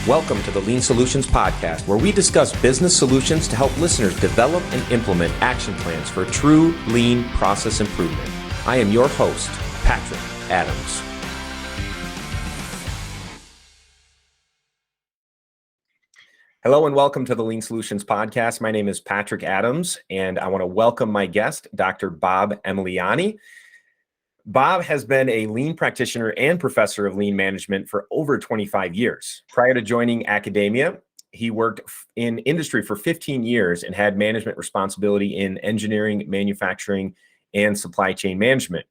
Welcome to the Lean Solutions Podcast, where we discuss business solutions to help listeners develop and implement action plans for true lean process improvement. I am your host, Patrick Adams. Hello and welcome to the Lean Solutions Podcast. My name is Patrick Adams, and I want to welcome my guest, Dr. Bob Emiliani. Bob has been a lean practitioner and professor of lean management for over 25 years. Prior to joining academia, he worked in industry for 15 years and had management responsibility in engineering, manufacturing, and supply chain management.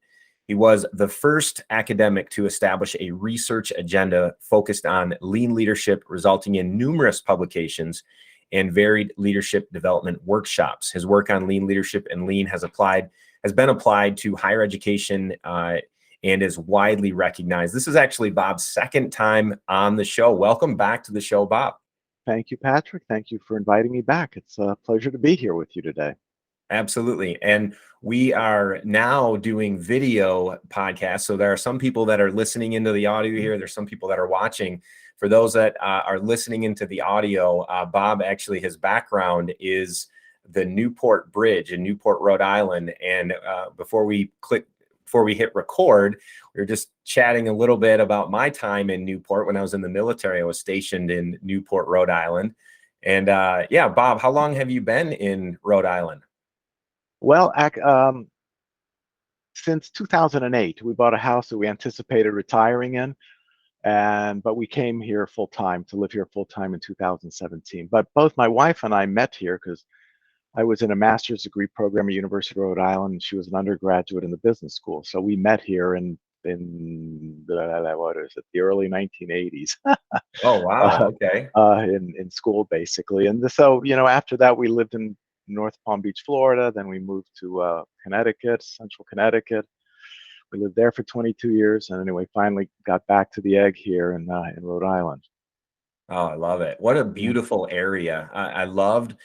He was the first academic to establish a research agenda focused on lean leadership, resulting in numerous publications and varied leadership development workshops. His work on lean leadership and lean has been applied to higher education and is widely recognized. This is actually Bob's second time on the show. Welcome back to the show, Bob. Thank you, Patrick. Thank you for inviting me back. It's a pleasure to be here with you today. Absolutely. And we are now doing video podcasts. So there are some people that are listening into the audio here. There's some people that are watching. For those that are listening into the audio, Bob, actually, his background is the Newport Bridge in Newport, Rhode Island. And before we hit record, we were just chatting a little bit about my time in Newport. When I was in the military, I was stationed in Newport, Rhode Island. And yeah, Bob, how long have you been in Rhode Island? Well, since 2008, we bought a house that we anticipated retiring in, but we came here full time to live here full time in 2017. But both my wife and I met here because I was in a master's degree program at University of Rhode Island, and she was an undergraduate in the business school. So we met here in what is it, the early 1980s. Oh, wow. Okay. In school, basically. And so, after that, we lived in North Palm Beach, Florida. Then we moved to Connecticut, Central Connecticut. We lived there for 22 years. And anyway, finally got back to the egg here in Rhode Island. Oh, I love it. What a beautiful area. I loved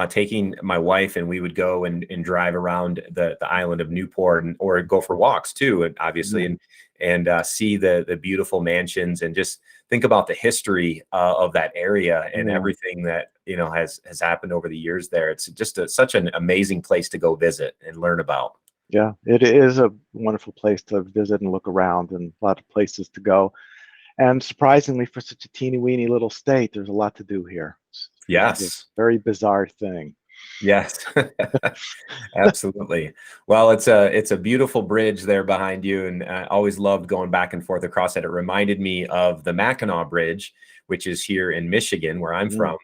taking my wife, and we would go and drive around the island of Newport or go for walks too, and obviously, and see the beautiful mansions and just think about the history of that area and everything that, has happened over the years there. It's just such an amazing place to go visit and learn about. Yeah, it is a wonderful place to visit and look around, and a lot of places to go. And surprisingly, for such a teeny weeny little state, there's a lot to do here. Yes. It's a very bizarre thing. Yes, absolutely. Well, it's a beautiful bridge there behind you, and I always loved going back and forth across it. It reminded me of the Mackinac Bridge, which is here in Michigan, where I'm from.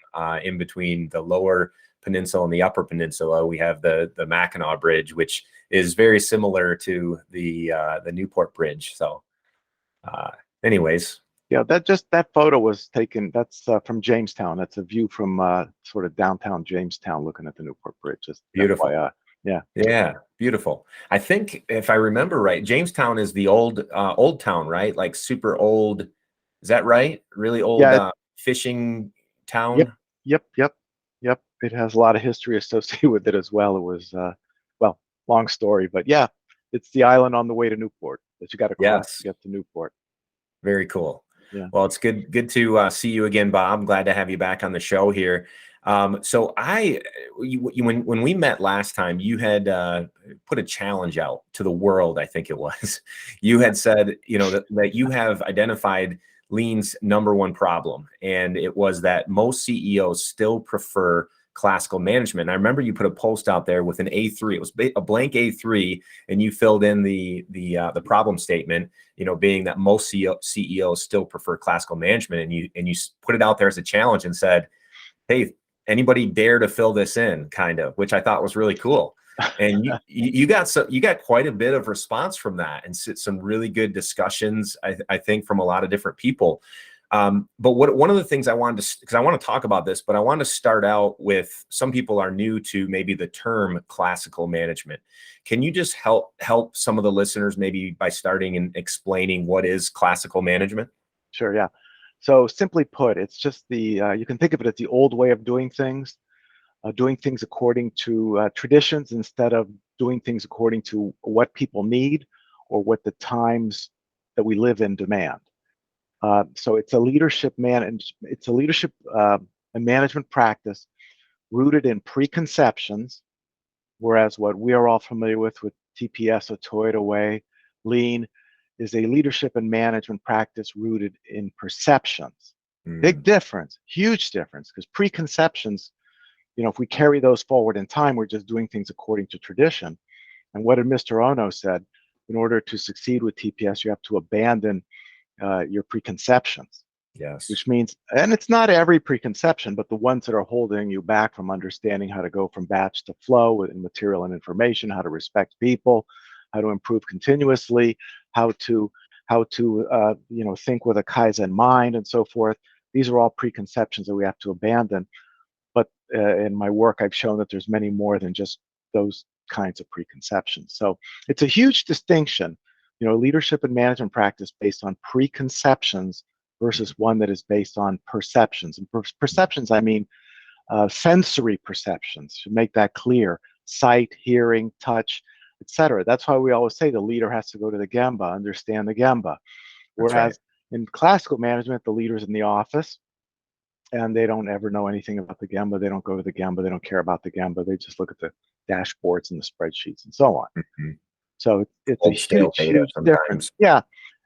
In between the lower peninsula and the upper peninsula, we have the Mackinac Bridge, which is very similar to the Newport Bridge. So, anyways. Yeah, that photo was taken. That's from Jamestown. That's a view from sort of downtown Jamestown, looking at the Newport Bridge. Just beautiful. Yeah, beautiful. I think if I remember right, Jamestown is the old town, right? Like super old. Is that right? Really old fishing town. Yep. It has a lot of history associated with it as well. It was long story, but yeah, it's the island on the way to Newport that you got to cross to get to Newport. Very cool. Yeah. Well, it's good to see you again, Bob. I'm glad to have you back on the show here. So when we met last time, you had put a challenge out to the world. I think it was. You had said, that you have identified lean's number one problem, and it was that most CEOs still prefer classical management. And I remember you put a post out there with an A3. It was a blank A3, and you filled in the problem statement, being that most CEOs still prefer classical management, and you put it out there as a challenge and said, "Hey, anybody dare to fill this in?" kind of, which I thought was really cool. And you got quite a bit of response from that, and some really good discussions, I think, from a lot of different people. But one of the things I wanted to, because I want to talk about this, but I want to start out with, some people are new to maybe the term classical management. Can you just help some of the listeners maybe by starting and explaining what is classical management? Sure, yeah. So simply put, it's just you can think of it as the old way of doing things according to traditions instead of doing things according to what people need or what the times that we live in demand. So it's a leadership and management practice rooted in preconceptions, whereas what we are all familiar with TPS or Toyota Way, Lean, is a leadership and management practice rooted in perceptions. Big difference, huge difference, because preconceptions, if we carry those forward in time, we're just doing things according to tradition. And what did Mr. Ono said? In order to succeed with TPS, you have to abandon your preconceptions. Yes. Which means, and it's not every preconception, but the ones that are holding you back from understanding how to go from batch to flow within material and information, how to respect people, how to improve continuously, how to think with a Kaizen mind, and so forth. These are all preconceptions that we have to abandon. But in my work, I've shown that there's many more than just those kinds of preconceptions. So it's a huge distinction, leadership and management practice based on preconceptions versus one that is based on perceptions. And perceptions, I mean sensory perceptions, to make that clear: sight, hearing, touch, etc. That's why we always say the leader has to go to the Gemba, understand the Gemba. Whereas in classical management, the leader's in the office and they don't ever know anything about the Gemba. They don't go to the Gemba. They don't care about the Gemba. They just look at the dashboards and the spreadsheets and so on. So it's a huge difference. Yeah.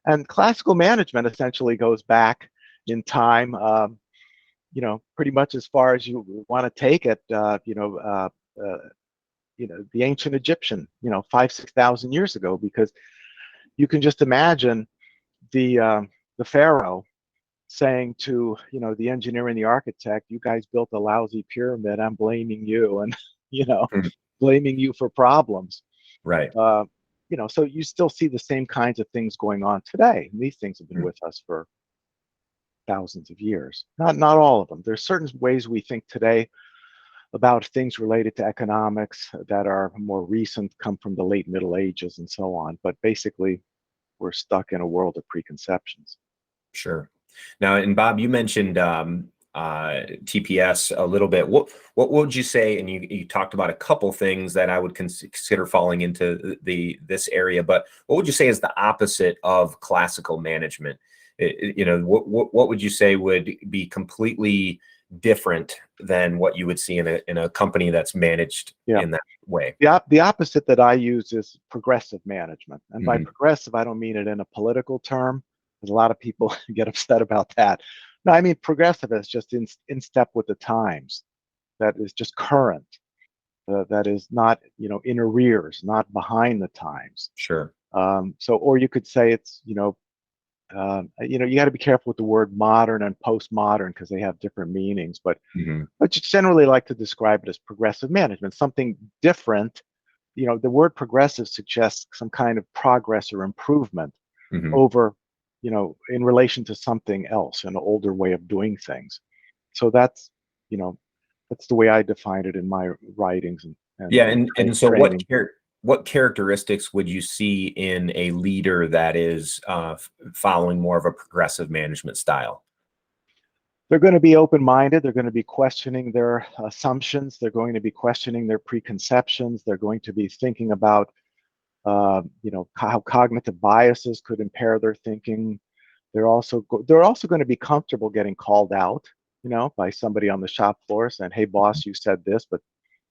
And classical management essentially goes back in time, pretty much as far as you want to take it, the ancient Egyptian, 5,000-6,000 years ago, because you can just imagine the pharaoh saying to, the engineer and the architect, "You guys built a lousy pyramid. I'm blaming you," and, blaming you for problems. Right. So you still see the same kinds of things going on today. And these things have been with us for thousands of years. Not all of them. There's certain ways we think today about things related to economics that are more recent, come from the late Middle Ages and so on. But basically, we're stuck in a world of preconceptions. Sure. Now, and Bob, you mentioned TPS a little bit. What would you say? And you talked about a couple things that I would consider falling into this area, but what would you say is the opposite of classical management? What would you say would be completely different than what you would see in a company that's managed in that way? The opposite that I use is progressive management. And by progressive, I don't mean it in a political term, because a lot of people get upset about that. No, I mean progressive is just in step with the times. That is just current. That is not, in arrears, not behind the times. Sure. Or you could say it's, you got to be careful with the word modern and postmodern, because they have different meanings. But I just generally like to describe it as progressive management, something different. The word progressive suggests some kind of progress or improvement over, in relation to something else, an older way of doing things. So that's the way I define it in my writings. And so what characteristics would you see in a leader that is following more of a progressive management style? They're going to be open-minded. They're going to be questioning their assumptions. They're going to be questioning their preconceptions. They're going to be thinking about, how cognitive biases could impair their thinking. They're also going to be comfortable getting called out, by somebody on the shop floor saying, "Hey, boss, you said this, but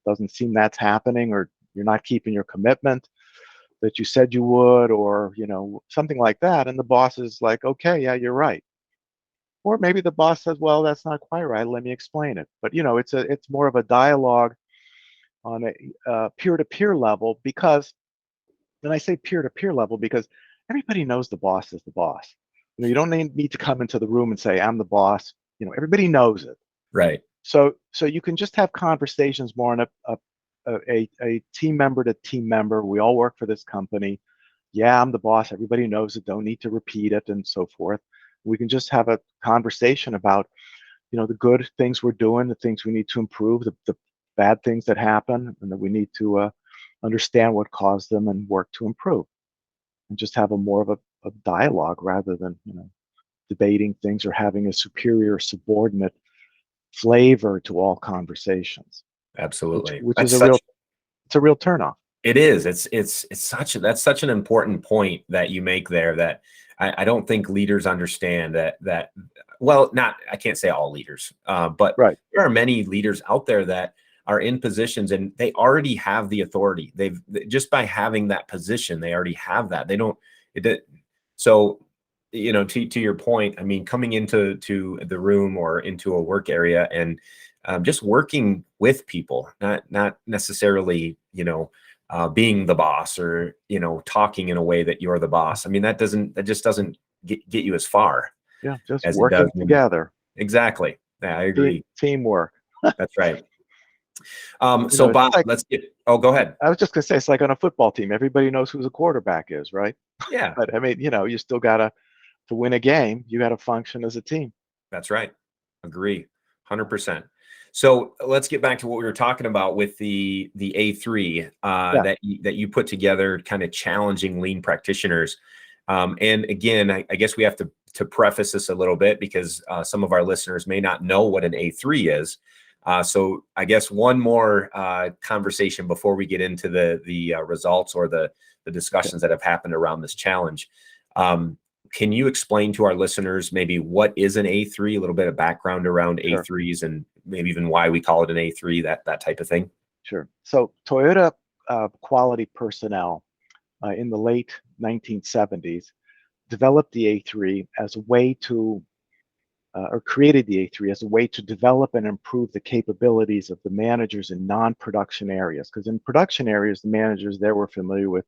doesn't seem that's happening," or "You're not keeping your commitment that you said you would," or, something like that. And the boss is like, "Okay, yeah, you're right." Or maybe the boss says, "Well, that's not quite right. Let me explain it." But, it's more of a dialogue on a peer-to-peer level, because, and I say peer-to-peer level because everybody knows the boss is the boss. You don't need to come into the room and say, "I'm the boss." Everybody knows it. Right. So you can just have conversations more on a team member to team member. We all work for this company. Yeah, I'm the boss. Everybody knows it. Don't need to repeat it, and so forth. We can just have a conversation about, the good things we're doing, the things we need to improve, the bad things that happen, and that we need to understand what caused them and work to improve. And just have more of a dialogue rather than, debating things or having a superior subordinate flavor to all conversations. Absolutely. Which is it's a real turnoff. It is. That's such an important point that you make there, that I don't think leaders understand that. Well, I can't say all leaders, but Right. there are many leaders out there that are in positions and they already have the authority. Just by having that position, they already have that. They don't. So, to your point, I mean, coming into the room or into a work area and just working with people, not necessarily, being the boss or, talking in a way that you're the boss. I mean, that just doesn't get you as far Yeah, just as it does. working together. Exactly. Yeah, I agree. Teamwork. That's right. You So know, it's Bob, like, go ahead. I was just gonna say, it's like on a football team, everybody knows who the quarterback is, right? Yeah, But I mean, you still gotta, to win a game, you gotta function as a team. that's right. Agree. 100%. So let's get back to what we were talking about with the A3 Yeah, that you put together, kind of challenging lean practitioners. And again, I guess we have to preface this a little bit because some of our listeners may not know what an A3 is. So I guess one more conversation before we get into the results or the discussions that have happened around this challenge. Can you explain to our listeners maybe what is an A3, a little bit of background around sure, A3s and maybe even why we call it an A3, that type of thing? sure. So Toyota quality personnel in the late 1970s developed the A3 as a way to, or created the A3 as a way to develop and improve the capabilities of the managers in non-production areas. Because in production areas, the managers there were familiar with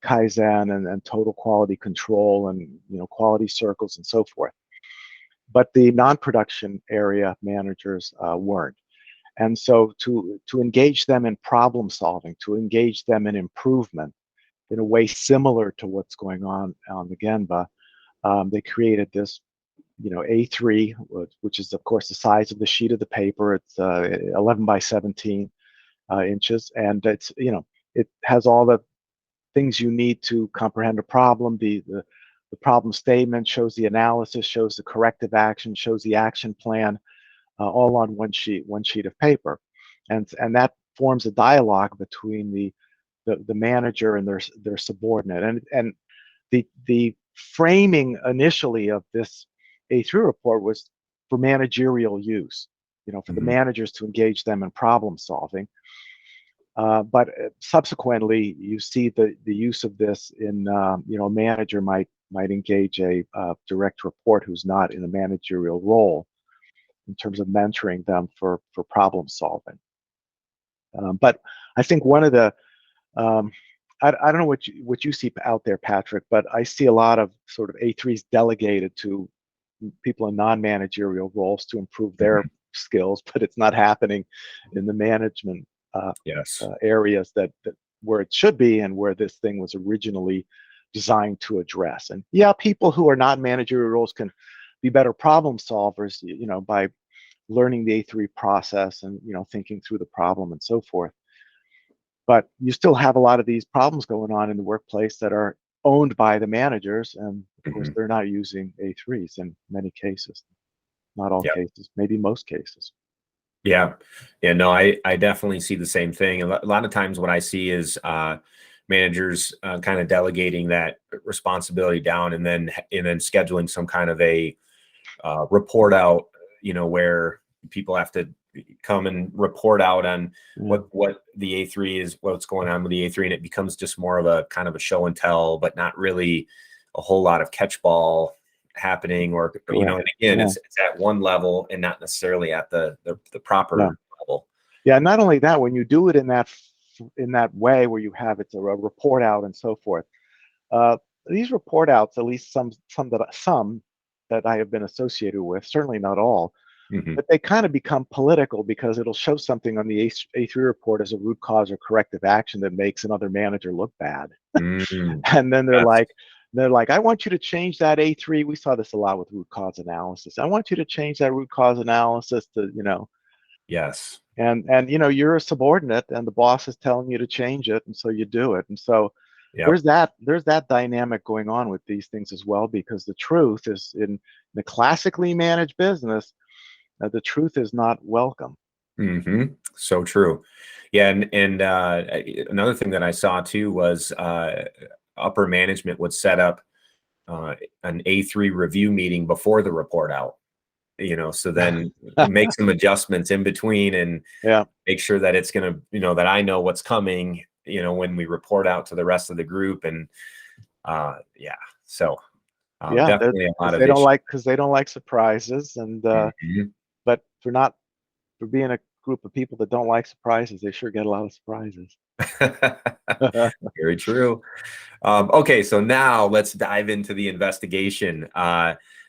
Kaizen and total quality control and quality circles and so forth. But the non-production area managers weren't. And so to engage them in problem solving, to engage them in improvement in a way similar to what's going on the Genba, they created this A3, which is of course the size of the sheet of the paper. It's 11 by 17 inches, and it has all the things you need to comprehend a problem. The problem statement shows the analysis, shows the corrective action, shows the action plan, all on one sheet of paper, and that forms a dialogue between the manager and their subordinate. And the framing initially of this A3 report was for managerial use, for the Mhm. managers to engage them in problem solving. But subsequently, you see the use of this in, a manager might engage a direct report who's not in a managerial role in terms of mentoring them for problem solving. But I think one of the um, I don't know what you see out there, Patrick, but I see a lot of sort of A3s delegated to people in non-managerial roles to improve their Mhm. skills, but it's not happening in the management Yes. areas that where it should be and where this thing was originally designed to address. And yeah, people who are not managerial roles can be better problem solvers, by learning the A3 process and thinking through the problem and so forth. But you still have a lot of these problems going on in the workplace that are owned by the managers, and of course Mhm. they're not using A3s in many cases. Not all Yeah. cases, maybe most cases. Yeah. Yeah. No, I definitely see the same thing. A lot of times what I see is managers kind of delegating that responsibility down and then scheduling some kind of a report out, where people have to come and report out on Yeah, what the A3 is, what's going on with the A3, and it becomes just more of a kind of a show and tell, but not really a whole lot of catch-ball happening, or correct. and again, Yeah, it's at one level and not necessarily at the yeah. proper level. Yeah, not only that, when you do it in that way where you have it's a report out and so forth, uh, these report outs, at least some that I have been associated with, certainly not all, Hmm. but they kind of become political because it'll show something on the A3 report as a root cause or corrective action that makes another manager look bad. Mm, And then they're yes. like, I want you to change that A3. We saw this a lot with root cause analysis. I want you to change that root cause analysis to, Yes. and you're a subordinate and the boss is telling you to change it, and so you do it. And so Yep. there's that dynamic going on with these things as well, because the truth is in the classically managed business, the truth is not welcome. Hmm. So true. Yeah, and another thing that I saw too was upper management would set up an A3 review meeting before the report out, so then make some adjustments in between and Yeah. make sure that it's going to, that I know what's coming, when we report out to the rest of the group. And yeah, so Yeah, definitely a lot because of issues. they don't like surprises, and Mhm. but for being a group of people that don't like surprises, they sure get a lot of surprises. Very true. Okay, so now let's dive into the investigation.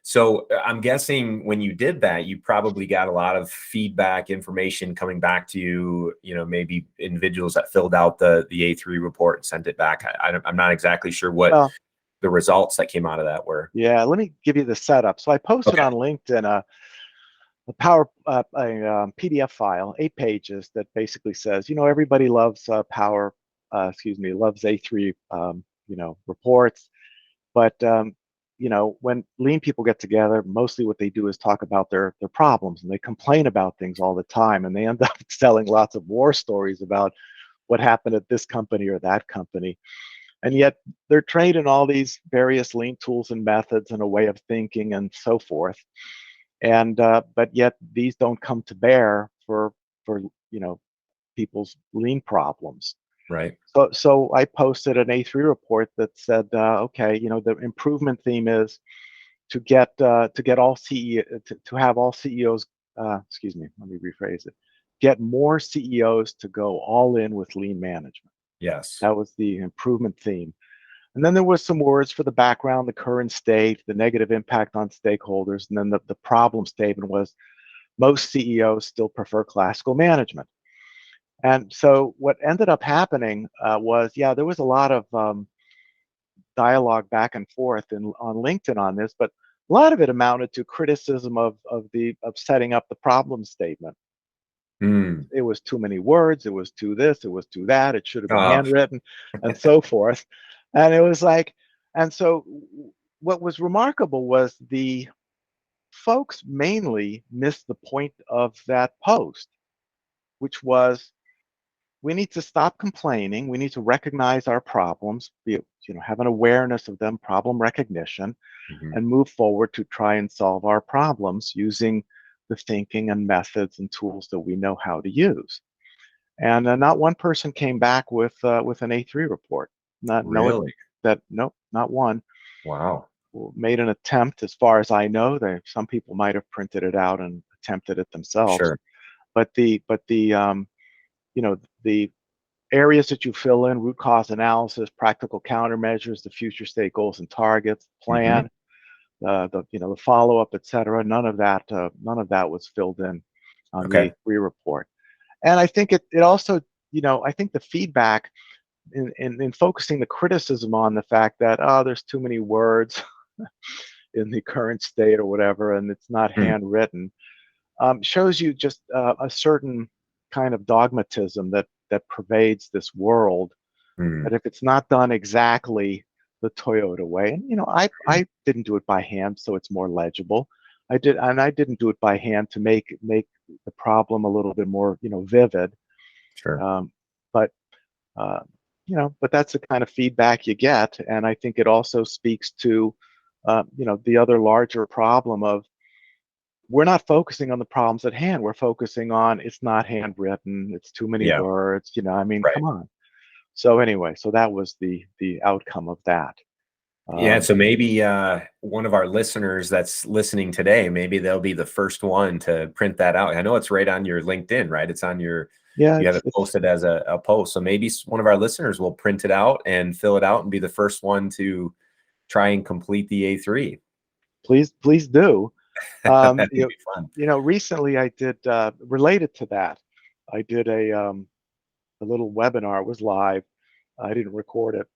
So I'm guessing when you did that, you probably got a lot of feedback, information coming back to you. Maybe individuals that filled out the A3 report and sent it back. I'm not exactly sure what Well, the results that came out of that were. yeah, let me give you the setup. So I posted Okay. on LinkedIn a PDF file, 8 pages, that basically says, everybody loves loves A3, reports. But when lean people get together, mostly what they do is talk about their problems, and they complain about things all the time, and they end up telling lots of war stories about what happened at this company or that company. And yet they're trained in all these various lean tools and methods and a way of thinking and so forth. And but yet these don't come to bear for people's lean problems. Right. So I posted an A3 report that said, okay, the improvement theme is to get all to have all CEOs. Excuse me, let me rephrase it. Get more CEOs to go all in with lean management. Yes. That was the improvement theme. And then there was some words for the background, the current state, the negative impact on stakeholders, and then the problem statement was most CEOs still prefer classical management. And so what ended up happening was, yeah, there was a lot of dialogue back and forth on LinkedIn on this, but a lot of it amounted to criticism of setting up the problem statement. Mm. It was too many words. It was too this. It was too that. It should have been Oh, handwritten, and so forth. And it was like, and so what was remarkable was the folks mainly missed the point of that post, which was we need to stop complaining. We need to recognize our problems, have an awareness of them, problem recognition, mhm. and move forward to try and solve our problems using the thinking and methods and tools that we know how to use. And not one person came back with an A3 report. Not no Really? that nope, not one. Wow. Made an attempt, as far as I know. Some people might have printed it out and attempted it themselves. Sure. But the areas that you fill in: root cause analysis, practical countermeasures, the future state goals and targets, Hmm. plan, the follow up, etc. None of that was filled in on the Okay. A3 report. And I think it also, I think the feedback in focusing the criticism on the fact that, there's too many words in the current state or whatever, and it's not Mm. handwritten, shows you just a certain kind of dogmatism that pervades this world. Mm. That if it's not done exactly the Toyota way, and I didn't do it by hand, so it's more legible. I didn't do it by hand to make the problem a little bit more vivid. Sure. Um, but uh, but that's the kind of feedback you get, and I think it also speaks to the other larger problem of we're not focusing on the problems at hand. We're focusing on it's not handwritten, it's too many Yeah. words. I mean, Right. come on. So anyway, so that was the outcome of that. Yeah. Um, So maybe one of our listeners that's listening today, maybe they'll be the first one to print that out. I know it's right on your LinkedIn, right? It's on your, yeah, you have it it's posted as a post. So maybe one of our listeners will print it out and fill it out and be the first one to try and complete the A3. please do. That Um, would you, be fun. Recently I did related to that. I did a little webinar. It was live. I didn't record it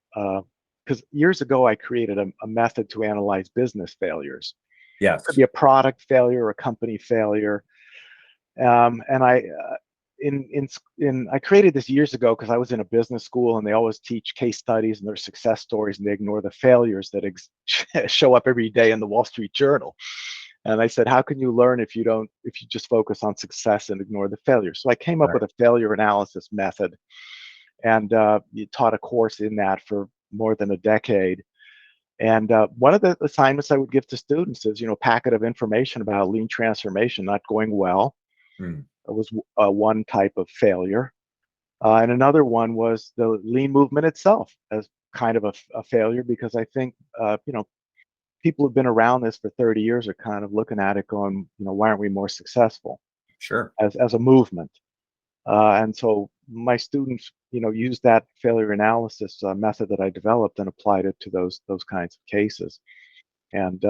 because years ago I created a method to analyze business failures. Could Yes. be a product failure or a company failure. And I created this years ago because I was in a business school and they always teach case studies and their success stories and they ignore the failures that show up every day in the Wall Street Journal. And I said, how can you learn if you just focus on success and ignore the failures? So I came up Right. with a failure analysis method, and you taught a course in that for more than a decade. And one of the assignments I would give to students is, packet of information about lean transformation not going well. Mm. It was one type of failure. And another one was the lean movement itself as kind of a failure, because I think, people who've been around this for 30 years are kind of looking at it going, why aren't we more successful Sure. as a movement? And so my students, used that failure analysis method that I developed and applied it to those kinds of cases. And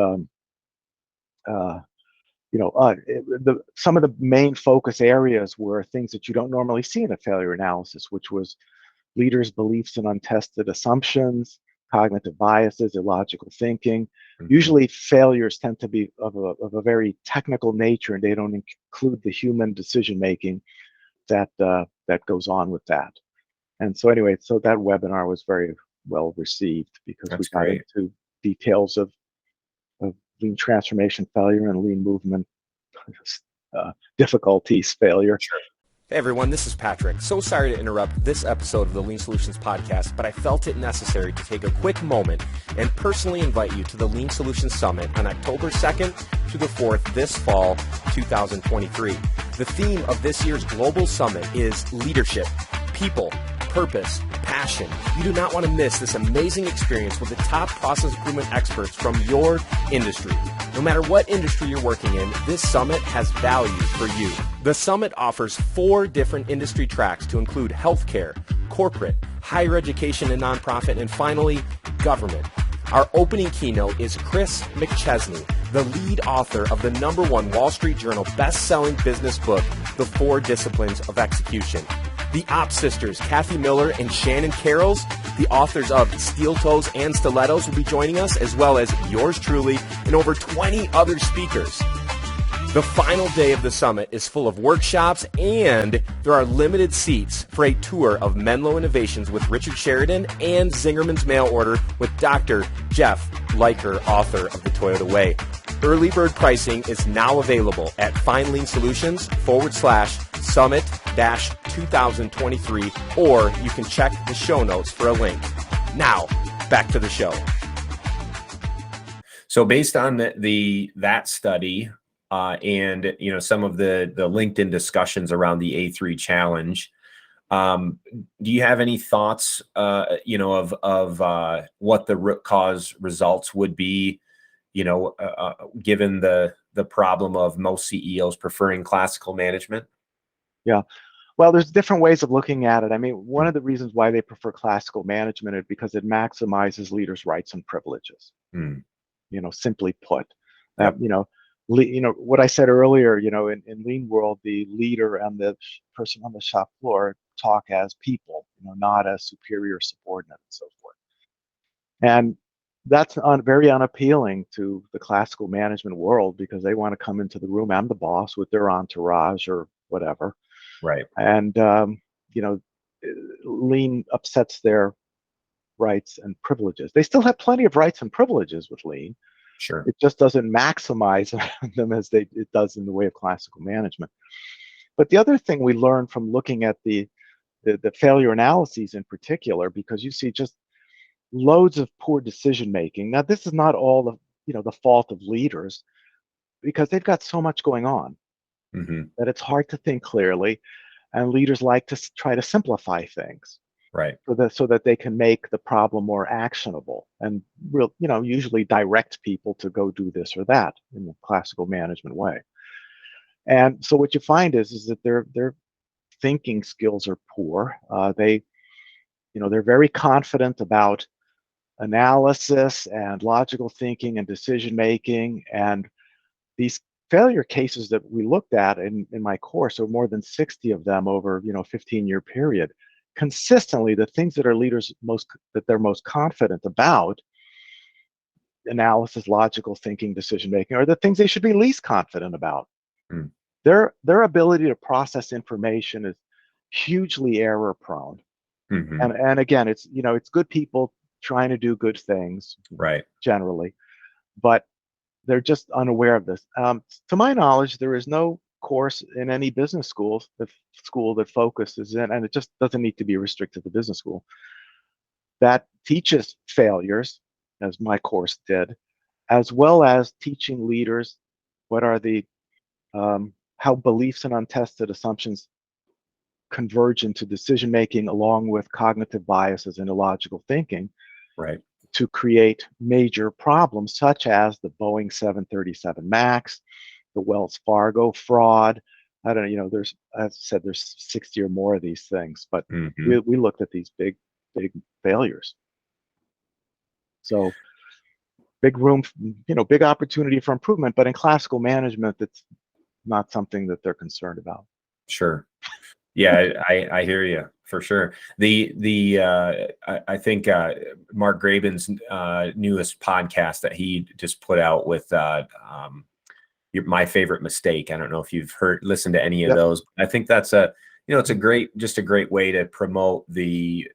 some of the main focus areas were things that you don't normally see in a failure analysis, which was leaders' beliefs and untested assumptions, cognitive biases, illogical thinking. Mhm. Usually failures tend to be of a very technical nature, and they don't include the human decision making that goes on with that. And so anyway, so that webinar was very well received because we That's got great. into details of lean transformation failure and lean movement difficulties failure. Sure. Hey everyone, this is Patrick. So sorry to interrupt this episode of the Lean Solutions podcast, but I felt it necessary to take a quick moment and personally invite you to the Lean Solutions Summit on October 2nd through the 4th this fall, 2023. The theme of this year's global summit is leadership, people, purpose, passion. You do not want to miss this amazing experience with the top process improvement experts from your industry. No matter what industry you're working in, this summit has value for you. The summit offers 4 different industry tracks to include healthcare, corporate, higher education and nonprofit, and finally, government. Our opening keynote is Chris McChesney, the lead author of the #1 Wall Street Journal best-selling business book, The 4 Disciplines of Execution. The Ops sisters, Kathy Miller and Shannon Carrolls, the authors of Steel Toes and Stilettos, will be joining us, as well as yours truly and over 20 other speakers. The final day of the summit is full of workshops, and there are limited seats for a tour of Menlo Innovations with Richard Sheridan and Zingerman's Mail Order with Dr. Jeff Leiker, author of The Toyota Way. Early bird pricing is now available at FindLeanSolutions/Summit-2023, or you can check the show notes for a link. Now, back to the show. So based on that study and some of the LinkedIn discussions around the A3 challenge, do you have any thoughts of what the root cause results would be? Given the problem of most CEOs preferring classical management? Yeah. Well, there's different ways of looking at it. I mean, one of the reasons why they prefer classical management is because it maximizes leaders' rights and privileges. Mm. Simply put, Yep. what I said earlier, in lean world, the leader and the person on the shop floor talk as people, not as superior subordinate and so forth. And that's very unappealing to the classical management world, because they want to come into the room, I'm the boss, with their entourage or whatever. Right. And, lean upsets their rights and privileges. They still have plenty of rights and privileges with lean. Sure. It just doesn't maximize them as it does in the way of classical management. But the other thing we learned from looking at the failure analyses in particular, because you see just loads of poor decision making. Now, this is not all the fault of leaders, because they've got so much going on Mm-hmm. that it's hard to think clearly, and leaders like to try to simplify things. Right. So that they can make the problem more actionable and usually direct people to go do this or that in the classical management way. And so what you find is that their thinking skills are poor. They're very confident about analysis and logical thinking and decision making. And these failure cases that we looked at in my course, or more than 60 of them over 15-year period, consistently the things that they're most confident about, analysis, logical thinking, decision making, are the things they should be least confident about. Mm. Their ability to process information is hugely error prone. Mm-hmm. And again, it's good people trying to do good things, Right. generally, but they're just unaware of this. To my knowledge, there is no course in any business school that focuses in, and it just doesn't need to be restricted to business school, that teaches failures as my course did, as well as teaching leaders what are the how beliefs and untested assumptions converge into decision making along with cognitive biases and illogical thinking Right. to create major problems such as the Boeing 737 Max, the Wells Fargo fraud. I don't know, there's, as I said, there's 60 or more of these things, but Mm-hmm. we looked at these big failures. So big room, big opportunity for improvement, but in classical management, it's not something that they're concerned about. Sure. Yeah, I hear you for sure. I think Mark Graban's newest podcast that he just put out with My Favorite Mistake. I don't know if you've listened to any of Yep. those. I think that's it's a great way to promote the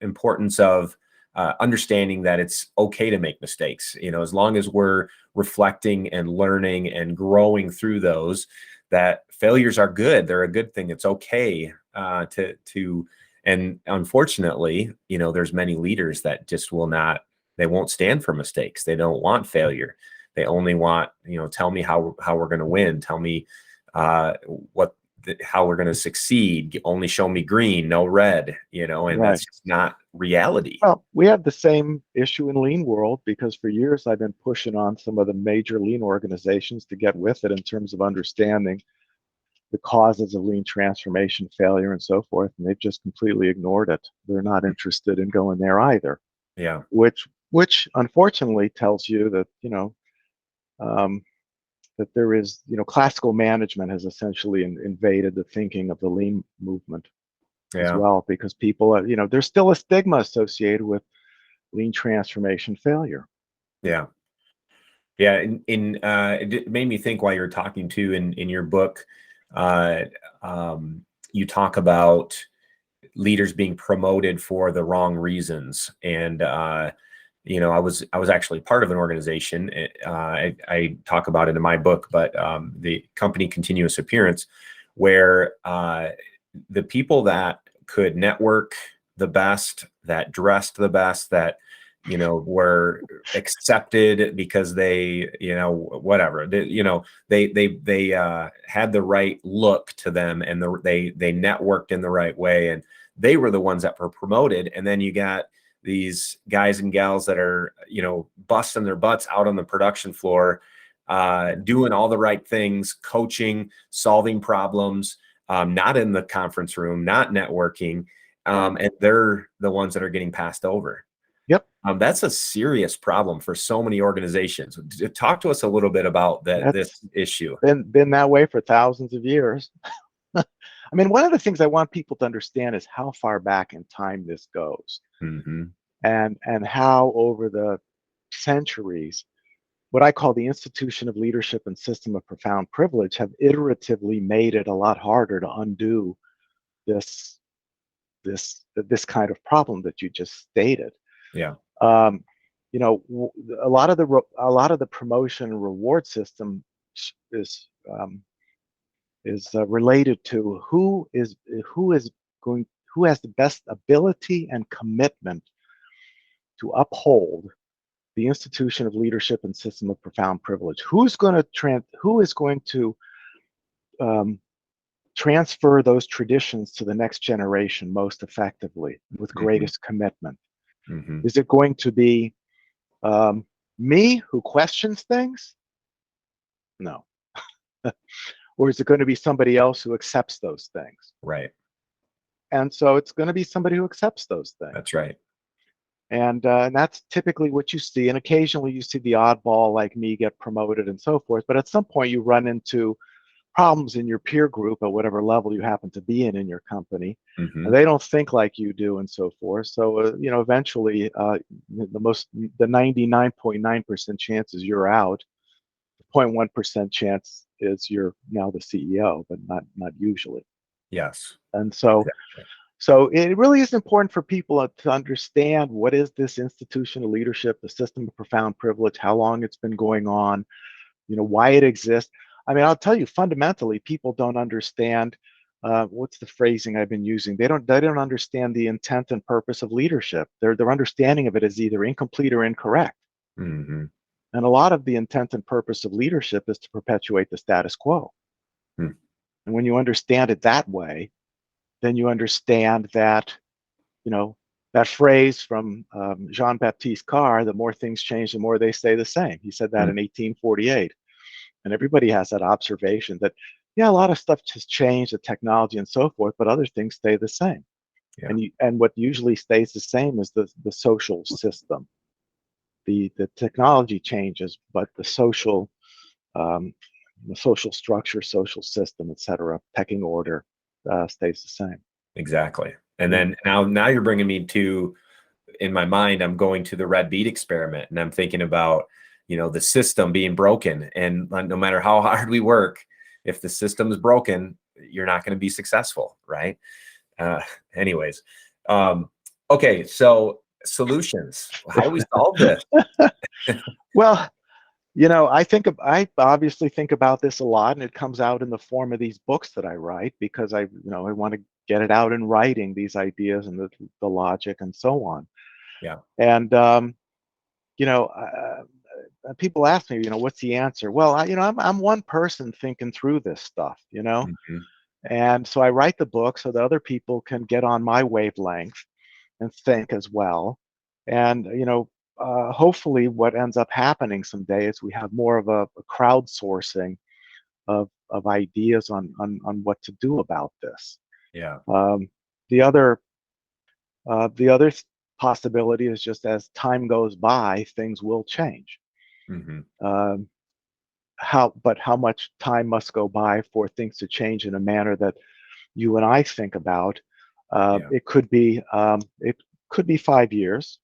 importance of understanding that it's okay to make mistakes. As long as we're reflecting and learning and growing through those, that failures are good. They're a good thing. It's okay and unfortunately, there's many leaders that just they won't stand for mistakes. They don't want failure. They only want, tell me how we're going to win. Tell me how we're going to succeed. Only show me green, no red, and Right. That's just not reality. Well, we have the same issue in lean world because for years I've been pushing on some of the major lean organizations to get with it in terms of understanding the causes of lean transformation failure and so forth, and they've just completely ignored it. They're not interested in going there either. Yeah. Which unfortunately tells you that that there is classical management has essentially invaded the thinking of the lean movement as well, because people are, there's still a stigma associated with lean transformation failure. Yeah. Yeah. It made me think while you were talking too, in your book, you talk about leaders being promoted for the wrong reasons. And, I was actually part of an organization. I talk about it in my book, but the company Continuous Appearance, where the people that could network the best, that dressed the best, that were accepted because they whatever they had the right look to them, and they networked in the right way, and they were the ones that were promoted. And then you got these guys and gals that are busting their butts out on the production floor, doing all the right things, coaching, solving problems, not in the conference room, not networking, and they're the ones that are getting passed over. Yep. That's a serious problem for so many organizations. Talk to us a little bit about this issue. Been that way for thousands of years. I mean, one of the things I want people to understand is how far back in time this goes, Mm-hmm. and how over the centuries, what I call the institution of leadership and system of profound privilege have iteratively made it a lot harder to undo this kind of problem that you just stated. Yeah. A lot of the promotion and reward system is related to who has the best ability and commitment to uphold the institution of leadership and system of profound privilege. Who is going to transfer those traditions to the next generation most effectively with greatest commitment? Mm-hmm. Is it going to be me who questions things? No. Or is it going to be somebody else who accepts those things? Right. And so it's going to be somebody who accepts those things. That's right. And that's typically what you see. And occasionally you see the oddball like me get promoted and so forth. But at some point you run into problems in your peer group at whatever level you happen to be in your company. Mm-hmm. And they don't think like you do and so forth. So, eventually the 99.9% chance is you're out. The 0.1% chance is you're now the CEO, but not usually. Yes. And so, exactly. So it really is important for people to understand what is this institution of leadership, the system of profound privilege, how long it's been going on, why it exists. I mean, I'll tell you, fundamentally, people don't understand what's the phrasing I've been using? They don't understand the intent and purpose of leadership. Their understanding of it is either incomplete or incorrect. Mm-hmm. And a lot of the intent and purpose of leadership is to perpetuate the status quo. Hmm. And when you understand it that way, then you understand that, that phrase from Jean-Baptiste Carr, the more things change, the more they stay the same. He said that Hmm. in 1848. And everybody has that observation that, yeah, a lot of stuff has changed, the technology and so forth, but other things stay the same. Yeah. And what usually stays the same is the social system. The technology changes, but um, the social structure, social system, et cetera, pecking order stays the same. Exactly. And Yeah. then now you're bringing me to, in my mind, I'm going to the red bead experiment, and I'm thinking about, the system being broken, and no matter how hard we work, if the system is broken, you're not going to be successful, right? Anyways, okay, so solutions. How do we solve this? Well, I obviously think about this a lot, and it comes out in the form of these books that I write because I want to get it out in writing, these ideas and the logic and so on. Yeah. And people ask me, what's the answer? Well, I'm one person thinking through this stuff, Mm-hmm. and so I write the book so that other people can get on my wavelength and think as well. And hopefully, what ends up happening someday is we have more of a crowdsourcing of ideas on what to do about this. Yeah. The other the other possibility is just as time goes by, things will change. Mm-hmm. Um, how much time must go by for things to change in a manner that you and I think about? Yeah. It could be 5 years,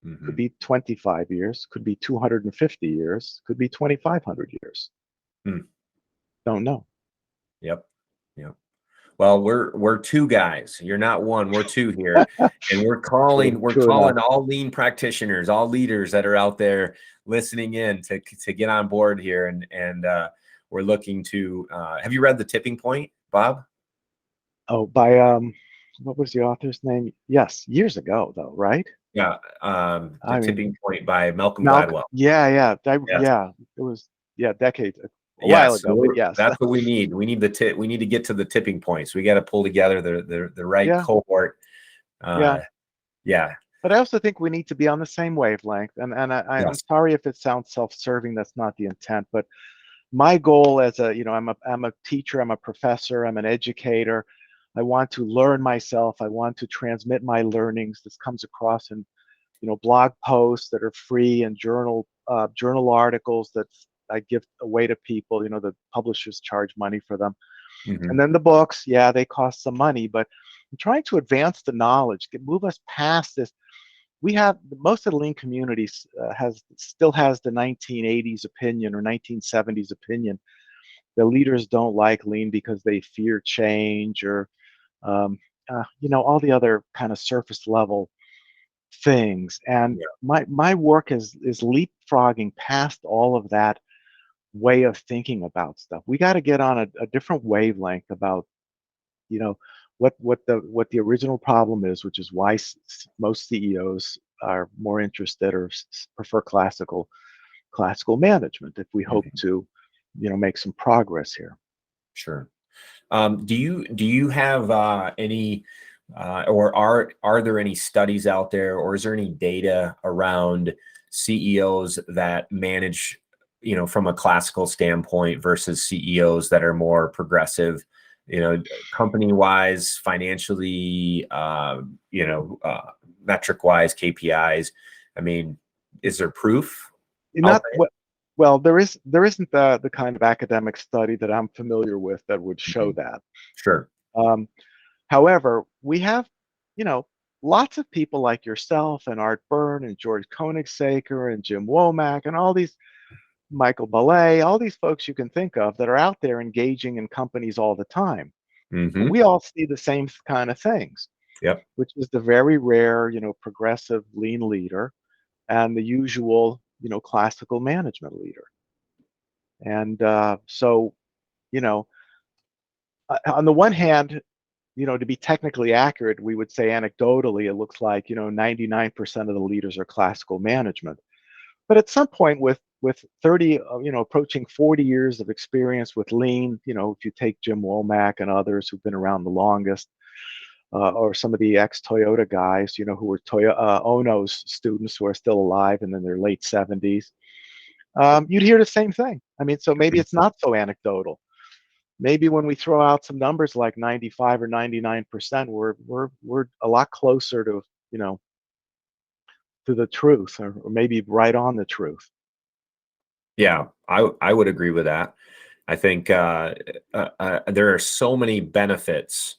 Mm-hmm. could be 25 years, could be 250 years, could be 2,500 years. Hmm. Don't know. Yep. Yep. Well, we're two guys. You're not one. We're two here, and we're calling True enough. all lean practitioners, all leaders that are out there listening in to get on board here, and we're looking to. Have you read The Tipping Point, Bob? Oh, by what was the author's name? Yes, years ago though, right? Yeah. The I mean, Tipping Point by Malcolm Malcolm. Gladwell. Yeah. Yes. It was decades, a while Yes, ago, but yes. that's what we need. We need the tip. We need to get to the tipping points. We got to pull together the right Yeah, cohort. yeah. Yeah. But I also think we need to be on the same wavelength. And I'm Yes. sorry if it sounds self-serving. That's not the intent. But my goal as I'm a teacher, I'm a professor, I'm an educator. I want to learn myself. I want to transmit my learnings. This comes across in blog posts that are free and journal articles that I give away to people. The publishers charge money for them. Mm-hmm. And then the books, yeah, they cost some money, but I'm trying to advance the knowledge, move us past this. We have most of the lean communities still has the 1980s opinion or 1970s opinion. The leaders don't like lean because they fear change or all the other kind of surface level things. And Yeah. my work is leapfrogging past all of that way of thinking about stuff. We got to get on a different wavelength about what the original problem is, which is why most CEOs are more interested or prefer classical management if we hope Mm-hmm. to make some progress here. Sure. Do you have any or are there any studies out there, or is there any data around CEOs that manage from a classical standpoint versus CEOs that are more progressive, company wise, financially, metric wise, KPIs? I mean, is there proof out Not well, there isn't the kind of academic study that I'm familiar with that would there? show Mhm. that. Sure. However, we have, lots of people like yourself and Art Byrne and George Koenigsaker and Jim Womack and all these Michael Ballet, all these folks you can think of that are out there engaging in companies all the time. And Mm-hmm. we all see the same kind of things, Yep. which is the very rare, progressive lean leader and the usual, classical management leader. And so, you know, on the one hand, to be technically accurate, we would say anecdotally, it looks like 99% of the leaders are classical management. But at some point, with 30, approaching 40 years of experience with lean, if you take Jim Womack and others who've been around the longest, or some of the ex-Toyota guys, who were Ono's students who are still alive and in their late 70s, you'd hear the same thing. I mean, so maybe it's not so anecdotal. Maybe when we throw out some numbers like 95 or 99%, we're a lot closer to to the truth, or maybe right on the truth. Yeah, I would agree with that. I think there are so many benefits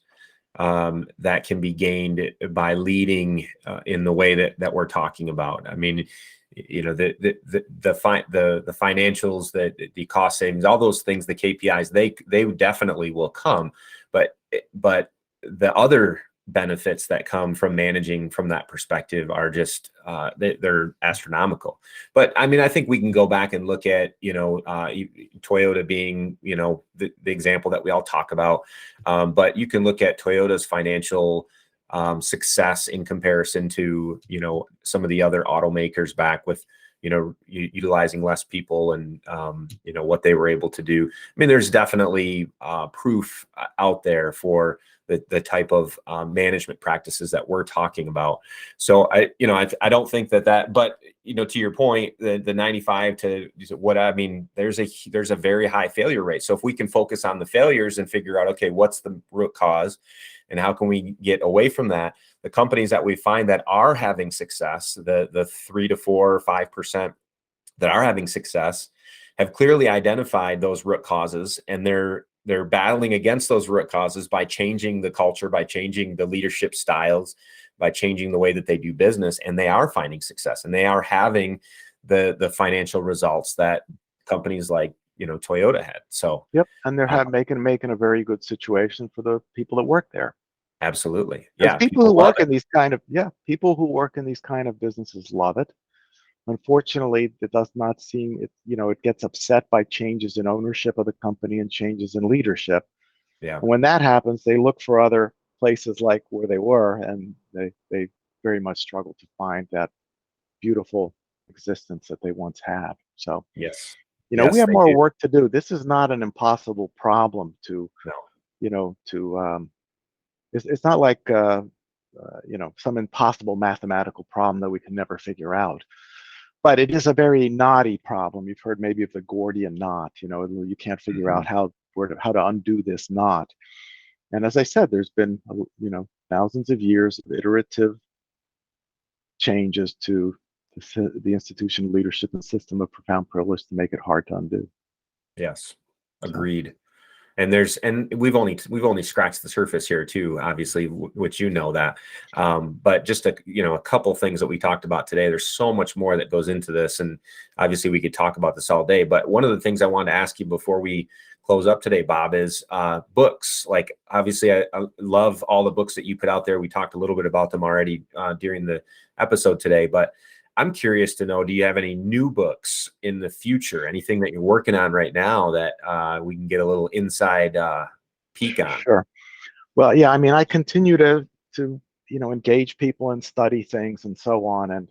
that can be gained by leading in the way that we're talking about. I mean, the financials, the cost savings, all those things, the KPIs, they definitely will come, but the other benefits that come from managing from that perspective are just they're astronomical. But I mean, I think we can go back and look at Toyota being the example that we all talk about, but you can look at Toyota's financial success in comparison to some of the other automakers back with utilizing less people and what they were able to do. I mean, there's definitely proof out there for the type of management practices that we're talking about. So I don't think that, but to your point, the 95 to what I mean, there's a very high failure rate. So if we can focus on the failures and figure out, okay, what's the root cause and how can we get away from that? The companies that we find that are having success, the 3 to 4 or 5% that are having success, have clearly identified those root causes, and they're battling against those root causes by changing the culture, by changing the leadership styles, by changing the way that they do business, and they are finding success, and they are having the financial results that companies like Toyota had. So yep, and they're making a very good situation for the people that work there. Absolutely, yeah. People who work in these kind of businesses love it. Unfortunately, it does not seem it gets upset by changes in ownership of the company and changes in leadership. Yeah. And when that happens, they look for other places like where they were, and they very much struggle to find that beautiful existence that they once had. So yes, we have more work to do. This is not an impossible problem to, it's not like some impossible mathematical problem that we can never figure out. But it is a very knotty problem. You've heard maybe of the Gordian knot. You can't figure out how to undo this knot. And as I said, there's been thousands of years of iterative changes to the institution, leadership, and system of profound privilege to make it hard to undo. Yes, agreed. And we've only scratched the surface here too, obviously, which that. But just a couple things that we talked about today. There's so much more that goes into this, and obviously we could talk about this all day. But one of the things I wanted to ask you before we close up today, Bob, is books. Like, obviously, I love all the books that you put out there. We talked a little bit about them already during the episode today, but I'm curious to know, do you have any new books in the future? Anything that you're working on right now that we can get a little inside peek on? Sure. Well, yeah, I mean, I continue to engage people and study things and so on. And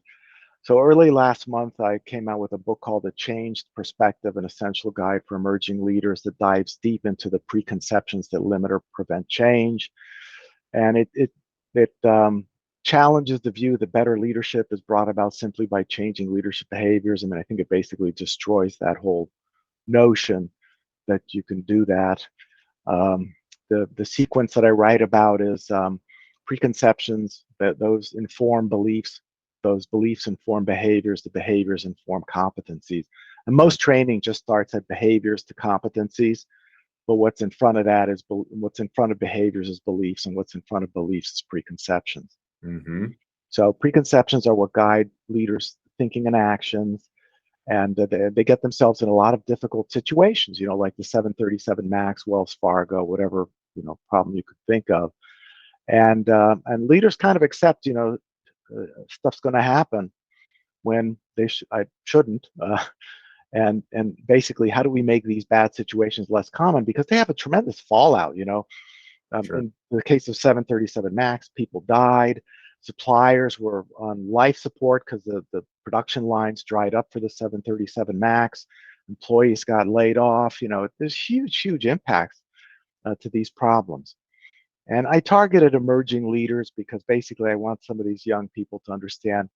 so early last month, I came out with a book called A Changed Perspective, an essential guide for emerging leaders that dives deep into the preconceptions that limit or prevent change. And it challenges the view that better leadership is brought about simply by changing leadership behaviors. I mean, I think it basically destroys that whole notion that you can do that. The sequence that I write about is preconceptions, that those inform beliefs, those beliefs inform behaviors, the behaviors inform competencies. And most training just starts at behaviors to competencies, but what's in front of that is what's in front of behaviors is beliefs, and what's in front of beliefs is preconceptions. Mm-hmm. So preconceptions are what guide leaders' thinking and actions, and they get themselves in a lot of difficult situations, like the 737 MAX, Wells Fargo, whatever problem you could think of, and leaders kind of accept stuff's going to happen when they shouldn't, and basically how do we make these bad situations less common, because they have a tremendous fallout. Sure. In the case of 737 Max, people died. Suppliers were on life support because the production lines dried up for the 737 Max. Employees got laid off. There's huge impacts to these problems. And I targeted emerging leaders because basically I want some of these young people to understand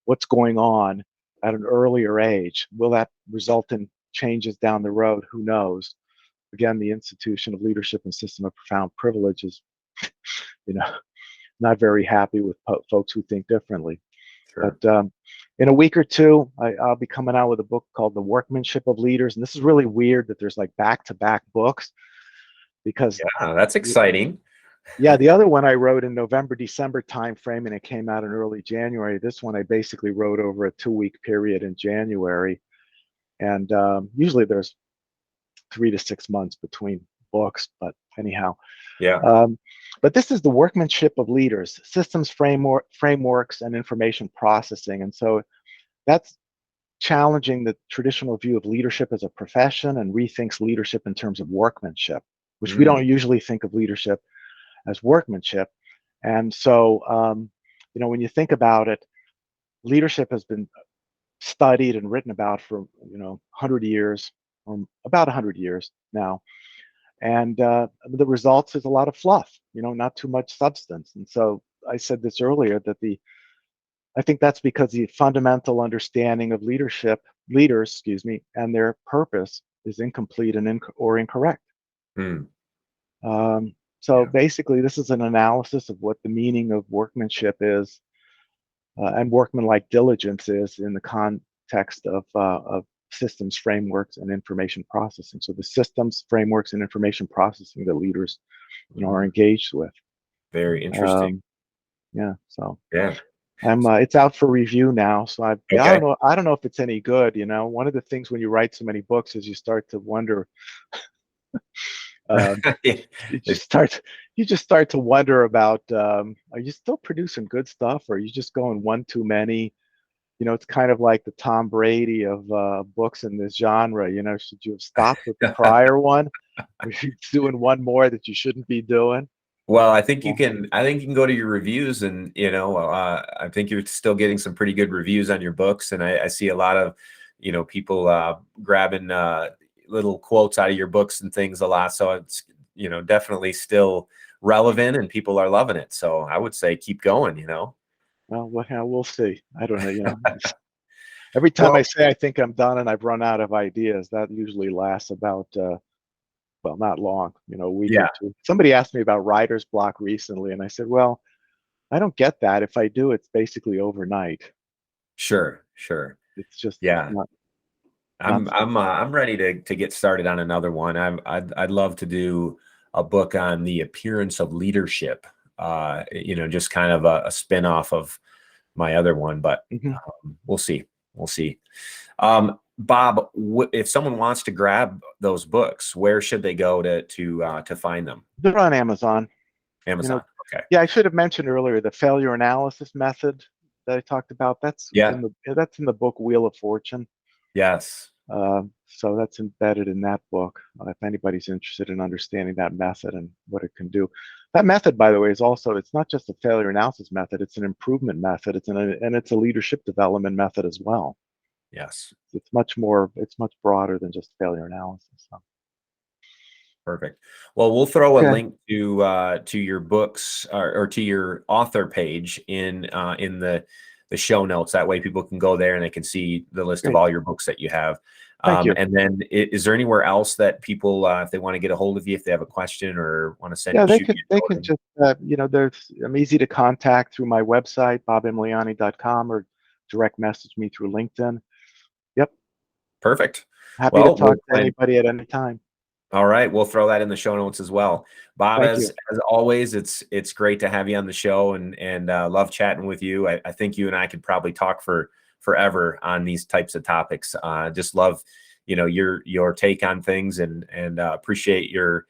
what's going on at an earlier age. Will that result in changes down the road? Who knows? Again, the institution of leadership and system of profound privilege is, not very happy with folks who think differently. Sure. But in a week or two, I'll be coming out with a book called The Workmanship of Leaders. And this is really weird that there's like back-to-back books, because Yeah, that's exciting. yeah, the other one I wrote in November, December timeframe, and it came out in early January. This one I basically wrote over a 2-week period in January. And usually there's 3 to 6 months between books, but anyhow. Yeah. But this is The Workmanship of Leaders, Systems, Frameworks, and Information Processing. And so that's challenging the traditional view of leadership as a profession and rethinks leadership in terms of workmanship, which we don't usually think of leadership as workmanship. And so, when you think about it, leadership has been studied and written about for 100 years, or about 100 years now. And the results is a lot of fluff, not too much substance. And so I said this earlier, that I think that's because the fundamental understanding of leaders, and their purpose is incomplete or incorrect. So basically, this is an analysis of what the meaning of workmanship is, and workmanlike diligence is in the context of systems, frameworks, and information processing. So the systems, frameworks, and information processing that leaders, are engaged with. Very interesting. So Yeah. it's out for review now. So I Okay. don't know if it's any good. One of the things when you write so many books is you start to wonder. You just start to wonder about, are you still producing good stuff, or are you just going one too many? It's kind of like the Tom Brady of books in this genre. Should you have stopped with the prior one? Or are you doing one more that you shouldn't be doing? Well, I think you can go to your reviews, and I think you're still getting some pretty good reviews on your books, and I see a lot of people grabbing little quotes out of your books and things a lot. So it's definitely still relevant, and people are loving it. So I would say keep going. Well, we'll see. I don't know. Every time I say I think I'm done and I've run out of ideas, that usually lasts about not long, a week or two. Somebody asked me about writer's block recently, and I said, well, I don't get that. If I do, it's basically overnight. Sure. It's just I'm ready to get started on another one. I'd love to do a book on the appearance of leadership. Just kind of a spin-off of my other one, but we'll see. Bob, if someone wants to grab those books, where should they go to find them? They're on Amazon. Amazon. Okay. Yeah, I should have mentioned earlier the failure analysis method that I talked about. That's in the book Wheel of Fortune. Yes. So that's embedded in that book. If anybody's interested in understanding that method and what it can do. That method, by the way, it's not just a failure analysis method, it's an improvement method. It's a leadership development method as well. Yes. It's much broader than just failure analysis. So. Perfect. Well, we'll throw a link to your books or to your author page in the show notes. That way people can go there and they can see the list of all your books that you have. Thank you. And then is there anywhere else that people, if they want to get a hold of you, if they have a question or want to send they can just, I'm easy to contact through my website, bobemiliani.com, or direct message me through LinkedIn. Yep. Perfect. Happy to talk to anybody at any time. All right, we'll throw that in the show notes as well. Bob, as always, it's great to have you on the show, and love chatting with you. I think you and I could probably talk for forever on these types of topics. Just love, your take on things, and appreciate your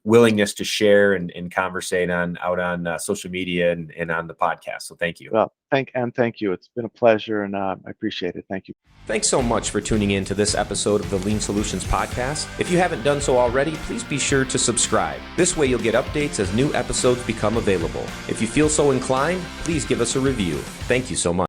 willingness to share and conversate out on social media and on the podcast. So thank you. Well, thank you. It's been a pleasure, and I appreciate it. Thank you. Thanks so much for tuning in to this episode of the Lean Solutions Podcast. If you haven't done so already, please be sure to subscribe. This way you'll get updates as new episodes become available. If you feel so inclined, please give us a review. Thank you so much.